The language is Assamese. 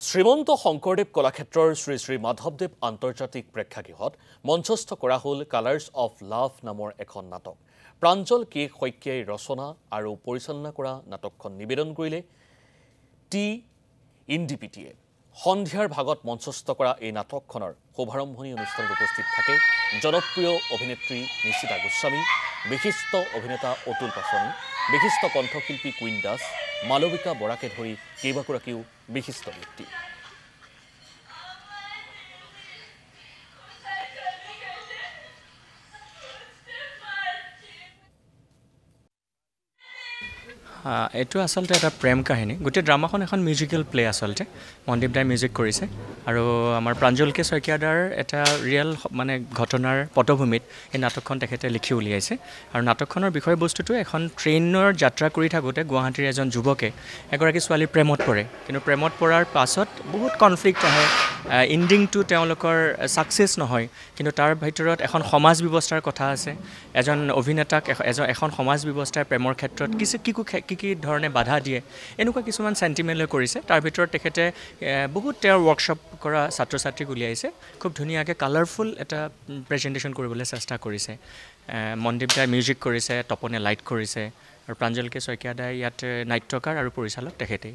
শ্ৰীমন্ত শংকৰদেৱ কলাক্ষেত্ৰৰ শ্ৰী শ্ৰী মাধৱদেৱ আন্তৰ্জাতিক প্ৰেক্ষাগৃহত মঞ্চস্থ কৰা হ'ল কালাৰ্ছ অফ লাভ নামৰ এখন নাটক। প্ৰাঞ্জল কে শইকীয়াই ৰচনা আৰু পৰিচালনা কৰা নাটকখন নিবেদন কৰিলে টি ইণ্ডিপিটিয়ে। সন্ধিয়াৰ ভাগত মঞ্চস্থ কৰা এই নাটকখনৰ শুভাৰম্ভণি অনুষ্ঠানত উপস্থিত থাকে জনপ্ৰিয় অভিনেত্ৰী নিশিতা গোস্বামী, বিশিষ্ট অভিনেতা অতুল পাছনি, বিশিষ্ট কণ্ঠশিল্পী কুইন দাস, মালবিকা বৰাকে ধৰি কেইবাগৰাকীও বিশিষ্ট ব্যক্তি। এইটো আচলতে এটা প্ৰেম কাহিনী। গোটেই ড্ৰামাখন এখন মিউজিকেল প্লে আচলতে। মনদীপ দাই মিউজিক কৰিছে আৰু আমাৰ প্ৰাঞ্জল কে শইকীয়াদাৰ এটা ৰিয়েল ঘটনাৰ পটভূমিত এই নাটকখন তেখেতে লিখি উলিয়াইছে। আৰু নাটকখনৰ বিষয়বস্তুটো এখন ট্ৰেইনৰ যাত্ৰা কৰি থাকোঁতে গুৱাহাটীৰ এজন যুৱকে এগৰাকী ছোৱালীৰ প্ৰেমত পৰে। কিন্তু প্ৰেমত পৰাৰ পাছত বহুত কনফ্লিক্ট আহে, এণ্ডিংটো তেওঁলোকৰ ছাকচেছ নহয়। কিন্তু তাৰ ভিতৰত এখন সমাজ ব্যৱস্থাৰ কথা আছে। এজন অভিনেতাক এখন সমাজ ব্যৱস্থাই প্ৰেমৰ ক্ষেত্ৰত কি ধৰণে বাধা দিয়ে, এনেকুৱা কিছুমান চেণ্টিমেণ্ট লৈ কৰিছে। তাৰ ভিতৰত তেখেতে বহুত তেওঁৰ ৱৰ্কশ্বপ কৰা ছাত্ৰ ছাত্ৰীক উলিয়াইছে। খুব ধুনীয়াকৈ কালাৰফুল এটা প্ৰেজেণ্টেশ্যন কৰিবলৈ চেষ্টা কৰিছে। মনদীপ দাই মিউজিক কৰিছে, তপনে লাইট কৰিছে আৰু প্ৰাঞ্জল কে শইকীয়া দাই ইয়াত নাট্যকাৰ আৰু পৰিচালক তেখেতেই।